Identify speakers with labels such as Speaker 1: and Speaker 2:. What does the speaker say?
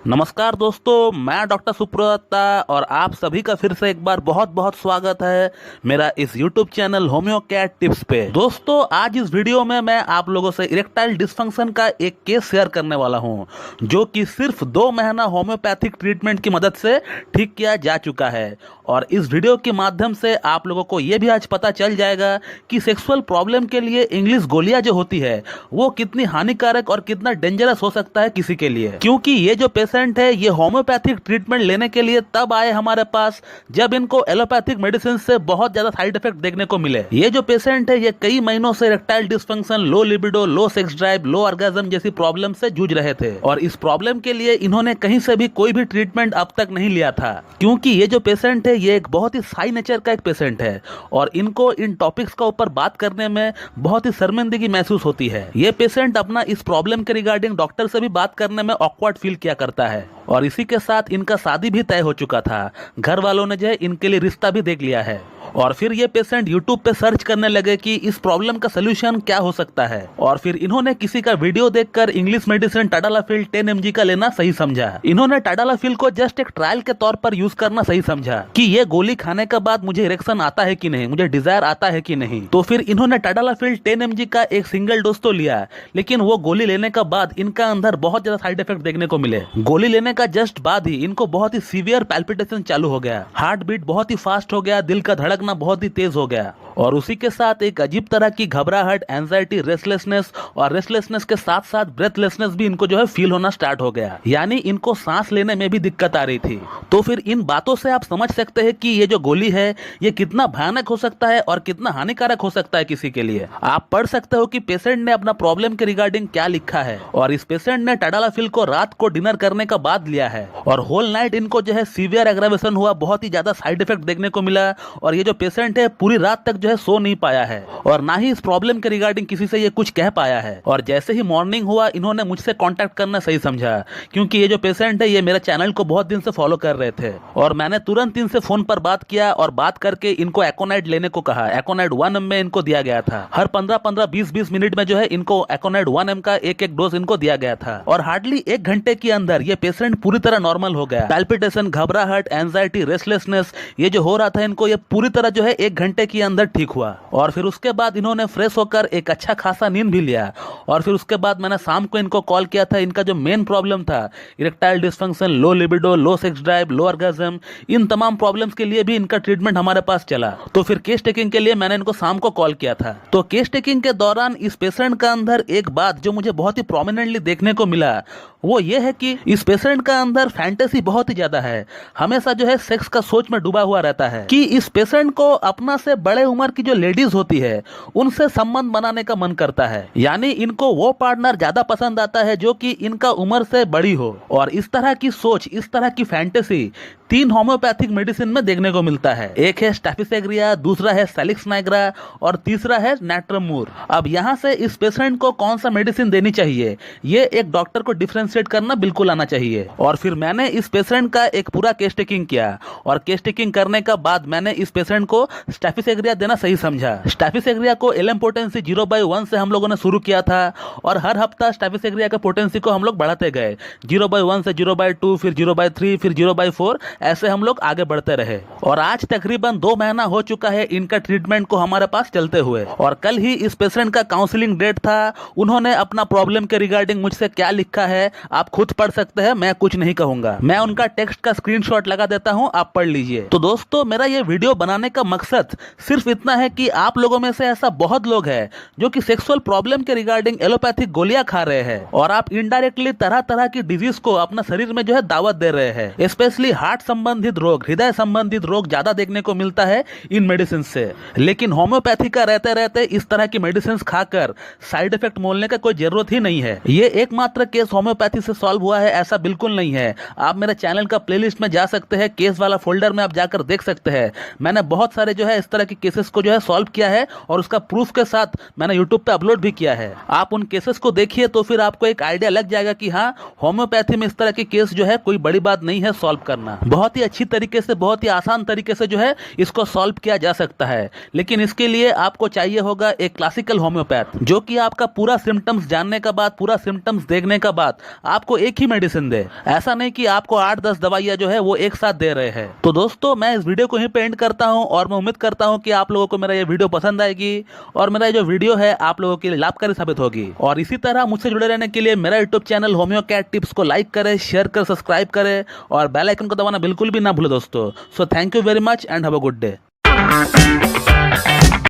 Speaker 1: नमस्कार दोस्तों, मैं डॉक्टर सुब्रता और आप सभी का फिर से एक बार बहुत बहुत स्वागत है मेरा इस YouTube channel Homeo Cat Tips पे। दोस्तों, आज इस वीडियो में मैं आप लोगों से इरेक्टाइल डिस्फंक्शन का एक केस शेयर करने वाला हूं, जो कि सिर्फ 2 महीना होम्योपैथिक ट्रीटमेंट की मदद से ठीक किया जा चुका है। और इस वीडियो के माध्यम से आप लोगों को ये भी आज पता चल जाएगा कि सेक्सुअल प्रॉब्लम के लिए इंग्लिश गोलियां जो होती है वो कितनी हानिकारक और कितना डेंजरस हो सकता है किसी के लिए। क्योंकि ये जो पेशेंट है ये होम्योपैथिक ट्रीटमेंट लेने के लिए तब आए हमारे पास जब इनको एलोपैथिक मेडिसिन से बहुत ज्यादा साइड इफेक्ट देखने को मिले। ये जो पेशेंट है ये कई महीनों से इरेक्टाइल डिस्फंक्शन, लो लिबिडो, लो सेक्स ड्राइव, लो ऑर्गेज्म जैसी प्रॉब्लम से जूझ रहे थे और इस प्रॉब्लम के लिए इन्होंने कहीं से भी कोई भी ट्रीटमेंट अब तक नहीं लिया था। क्योंकि ये जो पेशेंट है ये एक बहुत ही साई नेचर का एक पेशेंट है और इनको इन टॉपिक्स का ऊपर बात करने में बहुत ही शर्मिंदगी महसूस होती है। ये पेशेंट अपना इस प्रॉब्लम के रिगार्डिंग डॉक्टर से भी बात करने में ऑकवर्ड फील किया करता है और इसी के साथ इनका शादी भी तय हो चुका था। घर वालों ने जो है इनके लिए रिश्ता भी देख लिया है और फिर ये पेशेंट यूट्यूब पे सर्च करने लगे कि इस प्रॉब्लम का सोल्यूशन क्या हो सकता है और फिर इन्होंने किसी का वीडियो देखकर इंग्लिश मेडिसिन टाडालाफिल 10 mg का लेना सही समझा। इन्होंने टाडालाफिल को जस्ट एक ट्रायल के तौर पर यूज करना सही समझा कि ये गोली खाने के बाद मुझे इरेक्शन आता है कि नहीं, मुझे डिजायर आता है कि नहीं। तो फिर इन्होंने टाडालाफिल 10 mg का एक सिंगल डोज तो लिया, लेकिन वो गोली लेने के बाद इनका अंदर बहुत ज्यादा साइड इफेक्ट देखने को मिले। गोली लेने का जस्ट बाद ही इनको बहुत ही सीवियर पैल्पिटेशन चालू हो गया, हार्ट बीट बहुत ही फास्ट हो गया, दिल का धड़कना बहुत ही तेज हो गया और उसी के साथ एक अजीब तरह की घबराहट, एंजाइटी, रेस्टलेसनेस और रेस्टलेसनेस के साथ साथ ब्रेथलेसनेस भी इनको जो है फील होना स्टार्ट हो गया। यानी इनको सांस लेने में भी दिक्कत आ रही थी। तो फिर इन बातों से आप समझ सकते हैं कि ये जो गोली है ये कितना भयानक हो सकता है और कितना हानिकारक हो सकता है किसी के लिए। आप पढ़ सकते हो कि पेशेंट ने अपना प्रॉब्लम के रिगार्डिंग क्या लिखा है और इस पेशेंट ने टाडालाफिल को रात को डिनर करने का बाद लिया है और होल नाइट इनको जो है सीवियर एग्रावेशन हुआ, बहुत ही ज्यादा साइड इफेक्ट देखने को मिला और ये जो पेशेंट है पूरी रात तक जो है सो नहीं पाया है और ना ही इस प्रॉब्लम के रिगार्डिंग किसी से ये कुछ कह पाया है। और जैसे ही मॉर्निंग हुआ इन्होंने मुझसे कांटेक्ट करना सही समझा, क्योंकि ये जो पेशेंट है ये मेरे चैनल को बहुत दिन से फॉलो कर रहे थे और मैंने तुरंत इनसे फोन पर बात किया और बात करके इनको एकोनाइट लेने को कहा। एकोनाइट 1 mg इनको दिया गया था। हर 15-15, 20-20 मिनट में जो है इनको एकोनाइट 1 mg का एक डोज इनको दिया गया था और हार्डली 1 घंटे के अंदर ये पेशेंट पूरी तरह नॉर्मल हो गया। पैल्पिटेशन, घबराहट, एंजाइटी, रेस्टलेसनेस ये जो हो रहा था इनको ये पूरी तरह जो है 1 घंटे के अंदर ठीक हुआ और फिर उसके बाद इन्होंने फ्रेश होकर एक अच्छा खासा नींद भी लिया और फिर उसके बाद मैंने शाम को इनको कॉल किया था। इनका जो मेन प्रॉब्लम था इरेक्टाइल डिस्फंक्शन, लो लिबिडो, लो सेक्स ड्राइव, लो ऑर्गेज्म, इन तमाम प्रॉब्लम्स के लिए भी इनका ट्रीटमेंट हमारे पास चला। तो फिर केस टेकिंग के लिए मैंने इनको शाम को कॉल किया था। तो केस टेकिंग के दौरान इस पेशेंट का अंदर एक बात जो मुझे बहुत ही प्रोमिनेंटली देखने को मिला वो ये है कि इस पेशेंट का अंदर फैंटेसी बहुत ही ज्यादा है। हमेशा जो है सेक्स का सोच में डूबा हुआ रहता है कि इस पेशेंट को अपना से बड़े उम्र की जो लेडीज होती है उनसे संबंध बनाने का मन करता है। यानी इनको वो पार्टनर ज्यादा पसंद आता है जो कि इनका उम्र से बड़ी हो और इस तरह की सोच, इस तरह की फैंटेसी 3 होम्योपैथिक मेडिसिन में देखने को मिलता है। एक है स्टैफिसेग्रिया, दूसरा है सेलिक्स नाइग्रा और तीसरा है नैट्रमूर। अब यहाँ से इस पेशेंट को कौन सा मेडिसिन देनी चाहिए ये एक डॉक्टर को डिफरेंशिएट करना बिल्कुल आना चाहिए। और फिर मैंने इस पेशेंट का एक पूरा केस टेकिंग किया और केस टेकिंग करने का बाद मैंने इस पेशेंट को स्टैफिसेग्रिया देना सही समझा। स्टैफिसेग्रिया को एलएम पोटेंसी 0/1 से हम लोगों ने शुरू किया था और हर हफ्ता स्टैफिसेग्रिया के पोटेंसी को हम लोग बढ़ाते गए। 0/1 से 0/2, फिर 0/3, फिर 0/4, ऐसे हम लोग आगे बढ़ते रहे और आज तकरीबन 2 महीना हो चुका है इनका ट्रीटमेंट को हमारे पास चलते हुए। और कल ही इस पेशेंट का काउंसलिंग डेट था। उन्होंने अपना प्रॉब्लम के रिगार्डिंग मुझसे क्या लिखा है आप खुद पढ़ सकते हैं, मैं कुछ नहीं कहूंगा। मैं उनका टेक्स्ट का स्क्रीनशॉट लगा देता हूं, आप पढ़ लीजिए। तो दोस्तों, मेरा ये वीडियो बनाने का मकसद सिर्फ इतना है कि आप लोगों में से ऐसा बहुत लोग हैं जो कि सेक्सुअल प्रॉब्लम के रिगार्डिंग एलोपैथिक गोलियां खा रहे हैं और आप इनडायरेक्टली तरह तरह की डिजीज को अपना शरीर में जो है दावत दे रहे हैं। स्पेशली हार्ट संबंधित रोग, हृदय संबंधित रोग ज्यादा देखने को मिलता है इन मेडिसिन से। लेकिन होम्योपैथी का रहते रहते इस तरह की मेडिसिन खाकर साइड इफेक्ट मोलने का कोई जरूरत ही नहीं है। ये एकमात्र केस होम्योपैथी से सॉल्व हुआ है ऐसा बिल्कुल नहीं है। आप मेरे चैनल का प्लेलिस्ट में जा सकते हैं, केस वाला फोल्डर में आप जाकर देख सकते हैं। मैंने बहुत सारे जो है इस तरह के केसेस को जो है सॉल्व किया है और उसका प्रूफ के साथ मैंने यूट्यूब पे अपलोड भी किया है। आप उन केसेस को देखिए तो फिर आपको एक आइडिया लग जाएगा कि हाँ, होम्योपैथी में इस तरह के केस जो है कोई बड़ी बात नहीं है सॉल्व करना। बहुत ही अच्छी तरीके से, बहुत ही आसान तरीके से जो है इसको सॉल्व किया जा सकता है। लेकिन इसके लिए आपको चाहिए होगा एक क्लासिकल होम्योपैथ, जो कि आपका पूरा सिम्टम्स जानने के बाद, पूरा सिम्टम्स देखने के बाद आपको एक ही मेडिसिन दे। ऐसा नहीं कि आपको 8-10 दवाइयां जो है वो एक साथ दे रहे हैं। तो दोस्तों, मैं इस वीडियो को यहीं पे एंड करता हूं और मैं उम्मीद करता हूं कि आप लोगों को मेरा ये वीडियो पसंद आएगी और मेरा ये जो वीडियो है आप लोगों के लिए लाभकारी साबित होगी। और इसी तरह मुझसे जुड़े रहने के लिए मेरा YouTube channel Homeo Cat Tips को लाइक करें, शेयर करें, सब्सक्राइब करें और बेल आइकन को दबाना बिल्कुल भी ना भूलें दोस्तों। So thank you very much and have a good day.